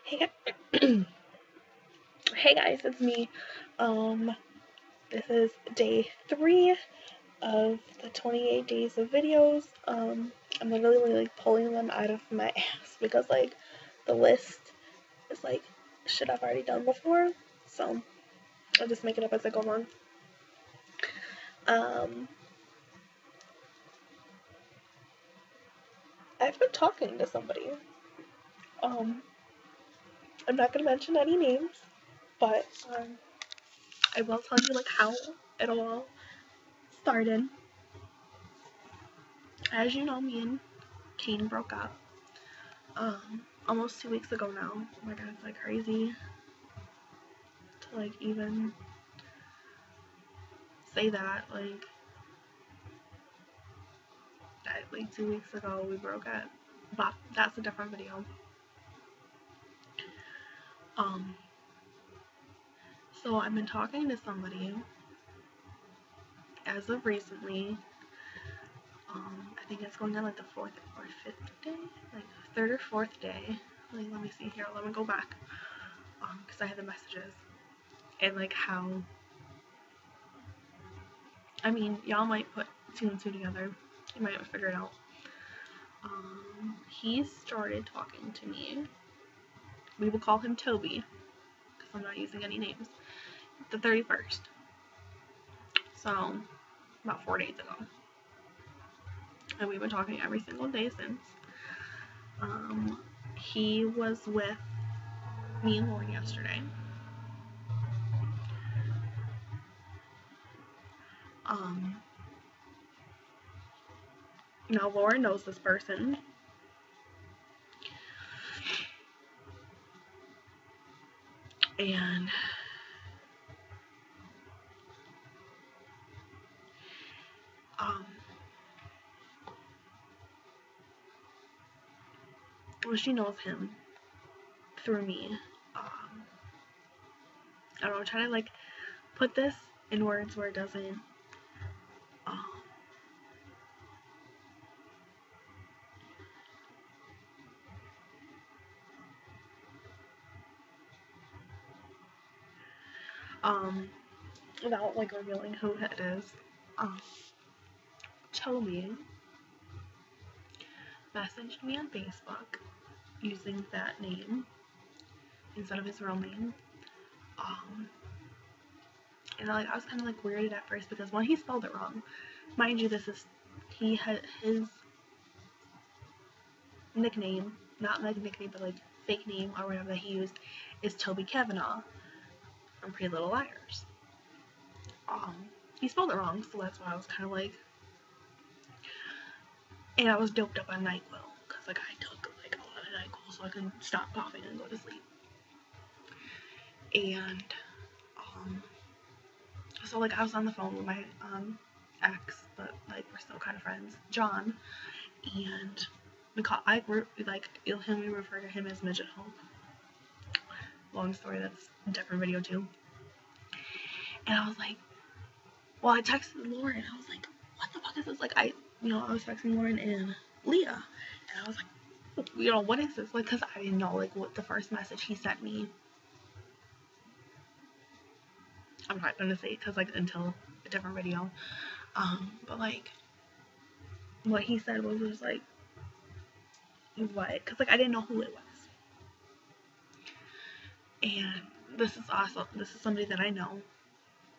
Hey, hey guys, it's me. Um, this is day 3 of the 28 days of videos. I'm literally like pulling them out of my ass because like the list is like shit I've already done before. So I'll just make it up as I go along. Um, I've been talking to somebody. Um, I'm not gonna mention any names, but I will tell you like how it all started. As you know, me and Kane broke up. Almost 2 weeks ago now. Oh my god, it's like crazy to like even say that. Like 2 weeks ago we broke up. But that's a different video. Um, so I've been talking to somebody as of recently. I think it's going on like the 4th or 5th day, like 3rd or 4th day. Like, let me see here. Let me go back. Because I have the messages and like how. I mean, y'all might put 2 and 2 together. You might figure it out. He started talking to me. We will call him Toby because I'm not using any names. The 31st. So, about 4 days ago. And we've been talking every single day since. He was with me and Lauren yesterday. Now Lauren knows this person. And well, she knows him through me. I don't know, I'm trying to like put this in words where it doesn't without like revealing who it is. Toby messaged me on Facebook using that name instead of his real name. And like I was kind of like weirded at first because one, he spelled it wrong. Mind you, he had his nickname, not like nickname, but like fake name or whatever that he used, is Toby Kavanaugh from Pretty Little Liars. He spelled it wrong, so that's why I was kind of like, and I was doped up on NyQuil because like I took like a lot of NyQuil so I could stop coughing and go to sleep. And so like I was on the phone with my ex, but like we're still kind of friends, John, and we refer to him as Midget Hope. Long story, that's a different video too. And I was like, well, I texted Lauren. I was like, what the fuck is this? Like, I was texting Lauren and Leah, and I was like, what is this? Like, cause I didn't know like what the first message he sent me. I'm not gonna say it cause like until a different video. But like, what he said was just like, what? Cause like I didn't know who it was. And this is somebody that I know.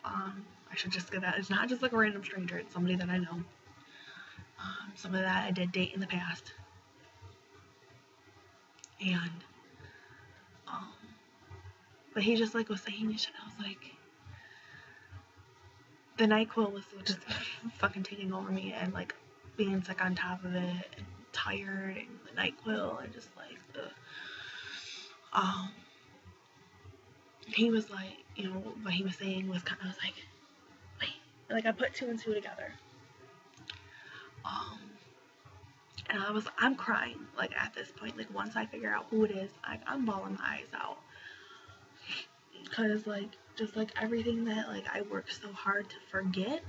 I should just get that. It's not just like a random stranger. It's somebody that I know. Somebody that I did date in the past. And, but he just like was saying this shit. I was like, the NyQuil was just fucking taking over me, and like being sick on top of it, and tired, and the NyQuil, and just like, he was like, what he was saying was kind of, I was like, wait, like I put 2 and 2 together. And I'm crying, like at this point, like once I figure out who it is, I'm bawling my eyes out. Cause like, just like everything that like I worked so hard to forget,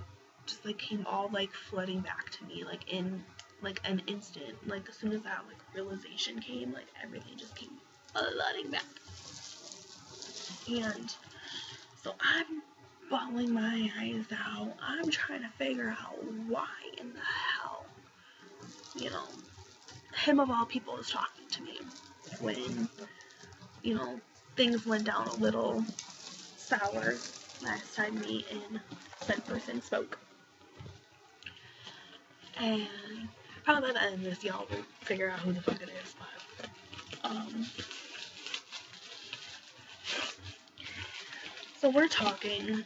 just like came all like flooding back to me, like in like an instant. Like as soon as that like realization came, like everything just came flooding back. And so I'm bawling my eyes out. I'm trying to figure out why in the hell, you know, him of all people is talking to me when, you know, things went down a little sour last time me and said person spoke. And probably by the end of this, y'all will figure out who the fuck it is, but, so we're talking,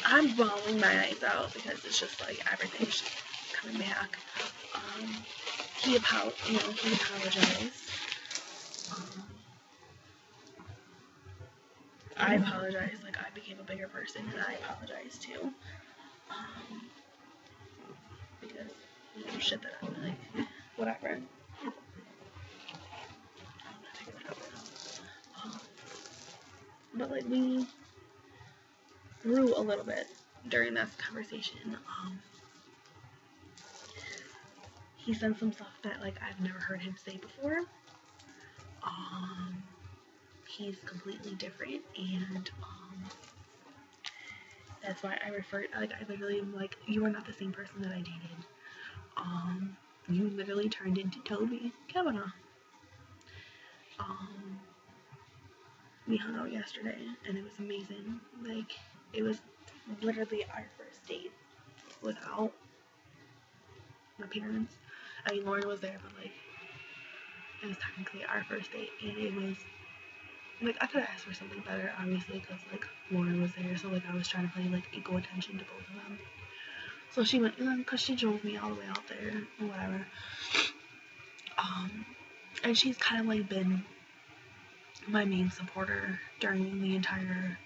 I'm bawling my eyes out because it's just like everything's just coming back. He apologized. I apologized, like I became a bigger person and I apologized too. Because, you know, shit that I'm like, whatever. But like we grew a little bit during this conversation. He said some stuff that like I've never heard him say before. He's completely different, and that's why I literally am like, you are not the same person that I dated. You literally turned into Toby Kavanaugh. We hung out yesterday, and it was amazing. Like, it was literally our first date without my parents. I mean, Lauren was there, but like, it was technically our first date, and it was like, I could have asked for something better, obviously, because like Lauren was there, so like I was trying to play like equal attention to both of them. So she went, because she drove me all the way out there or whatever. And she's kind of like been my main supporter during the entire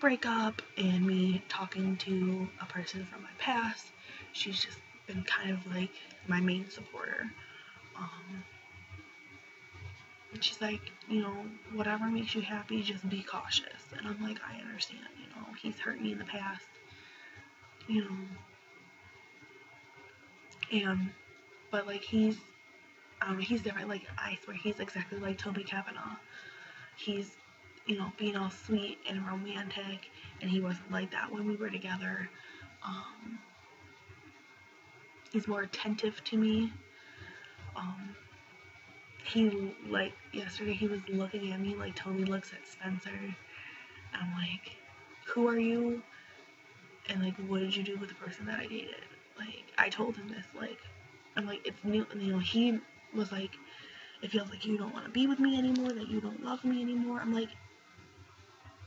breakup and me talking to a person from my past. She's just been kind of like my main supporter. And she's like, you know, whatever makes you happy, just be cautious. And I'm like, I understand, you know, he's hurt me in the past, you know. And, but like he's different. Like, I swear, he's exactly like Toby Kavanaugh. He's, you know, being all sweet and romantic, and he wasn't like that when we were together. He's more attentive to me. He, like, yesterday he was looking at me like Toby looks at Spencer. I'm like, who are you? And, like, what did you do with the person that I dated? Like, I told him this, like, I'm like, it's new, and, you know, he was like, it feels like you don't want to be with me anymore, that you don't love me anymore. I'm like,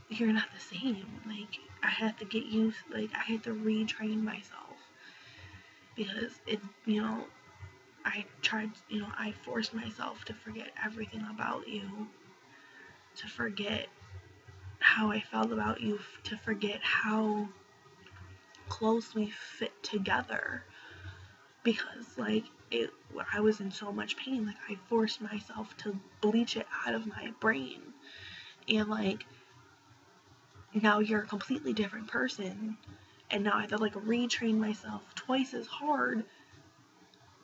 you're not the same. Like, I had to get used, like, I had to retrain myself. Because it, you know, I forced myself to forget everything about you. To forget how I felt about you. To forget how close we fit together. Because, like, I was in so much pain. Like, I forced myself to bleach it out of my brain. And, like, now you're a completely different person, and now I have to like retrain myself twice as hard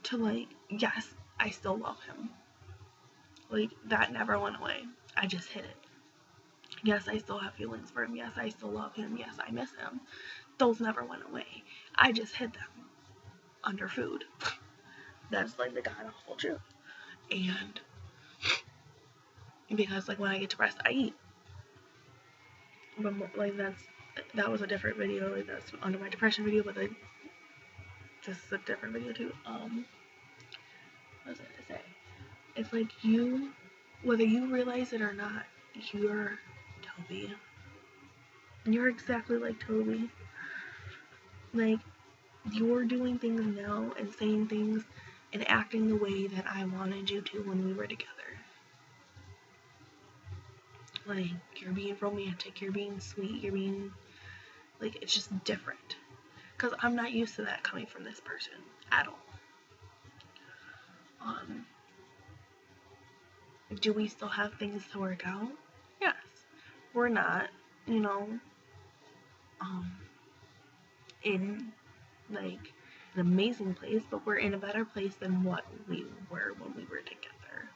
to like, yes, I still love him. Like, that never went away. I just hid it. Yes, I still have feelings for him. Yes, I still love him. Yes, I miss him. Those never went away. I just hid them under food. That's like the god awful truth. And because like when I get depressed, I eat. But like that was a different video. Like, that's under my depression video, but like this is a different video too. What was I gonna say? It's like whether you realize it or not, you're Toby. And you're exactly like Toby. Like, you're doing things now and saying things and acting the way that I wanted you to when we were together. Like, you're being romantic, you're being sweet, you're being, like, it's just different. Because I'm not used to that coming from this person at all. Do we still have things to work out? Yes. We're not, you know, in, like, an amazing place, but we're in a better place than what we were when we were together.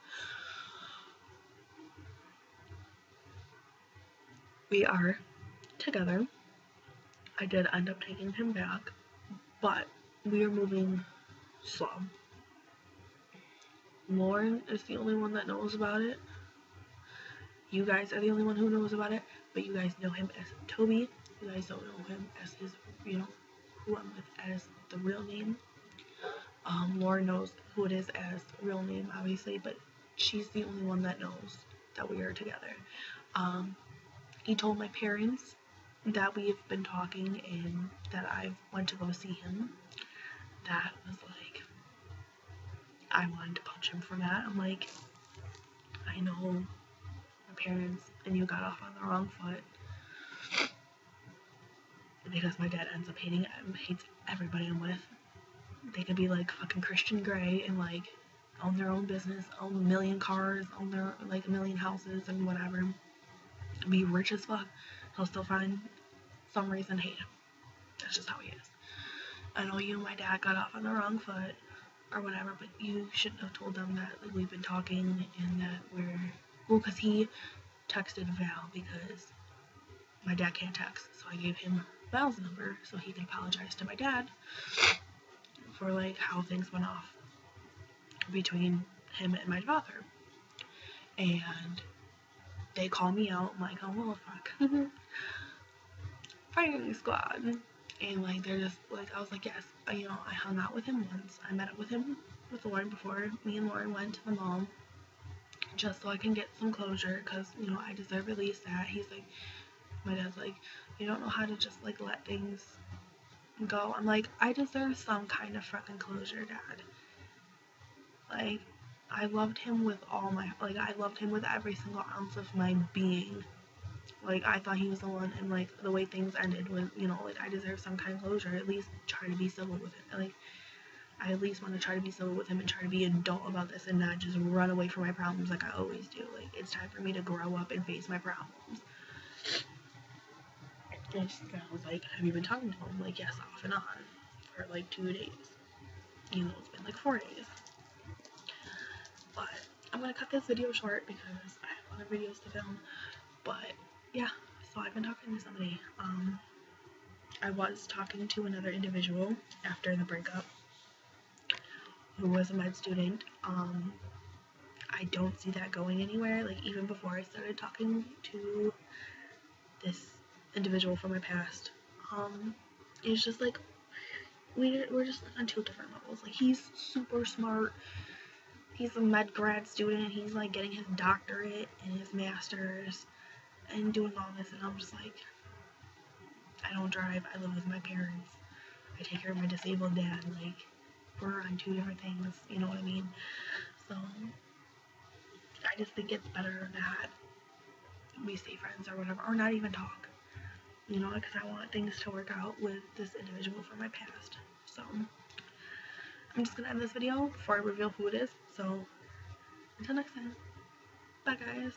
we are together. I did end up taking him back, but we are moving slow. Lauren is the only one that knows about it. You guys are the only one who knows about it, but you guys know him as Toby. You guys don't know him as his, who I'm with as the real name. Lauren knows who it is as real name, obviously, but she's the only one that knows that we are together. He told my parents that we've been talking and that I went to go see him. That was like, I wanted to punch him for that. I'm like, I know my parents and you got off on the wrong foot. Because my dad ends up hating hates everybody I'm with. They could be like fucking Christian Grey and like own their own business, own a million cars, own their like a million houses and whatever. Be rich as fuck. He'll still find some reason to hate him. That's just how he is. I know you and my dad got off on the wrong foot or whatever, but you shouldn't have told them that like, we've been talking and that because he texted Val because my dad can't text, so I gave him Val's number so he could apologize to my dad for like how things went off between him and my father. And they call me out. I'm like, oh well, fuck. Firing squad. And like they're just like, I was like, yes, I hung out with him once. I met up with him with Lauren before. Me and Lauren went to the mall just so I can get some closure because I deserve at least that. He's like, my dad's like, you don't know how to just like let things go. I'm like, I deserve some kind of fucking closure, Dad. Like, I loved him with I loved him with every single ounce of my being. Like, I thought he was the one, and like the way things ended was, like I deserve some kind of closure. At least try to be civil with it. Like, I at least want to try to be civil with him and try to be adult about this and not just run away from my problems like I always do. Like, it's time for me to grow up and face my problems. And I was like, have you been talking to him? Like, yes, off and on for like 2 days. It's been like 4 days. But I'm gonna cut this video short because I have other videos to film. But yeah, so I've been talking to somebody. I was talking to another individual after the breakup who was a med student. I don't see that going anywhere. Like, even before I started talking to this individual from my past, it's just like we're just like on 2 different levels. Like, he's super smart. He's a med grad student. He's like getting his doctorate and his master's and doing all this, and I'm just like, I don't drive. I live with my parents. I take care of my disabled dad. Like, we're on 2 different things. You know what I mean? So I just think it's better that we stay friends or whatever, or not even talk. Because I want things to work out with this individual from my past. So I'm just gonna end this video before I reveal who it is. So until next time, bye guys.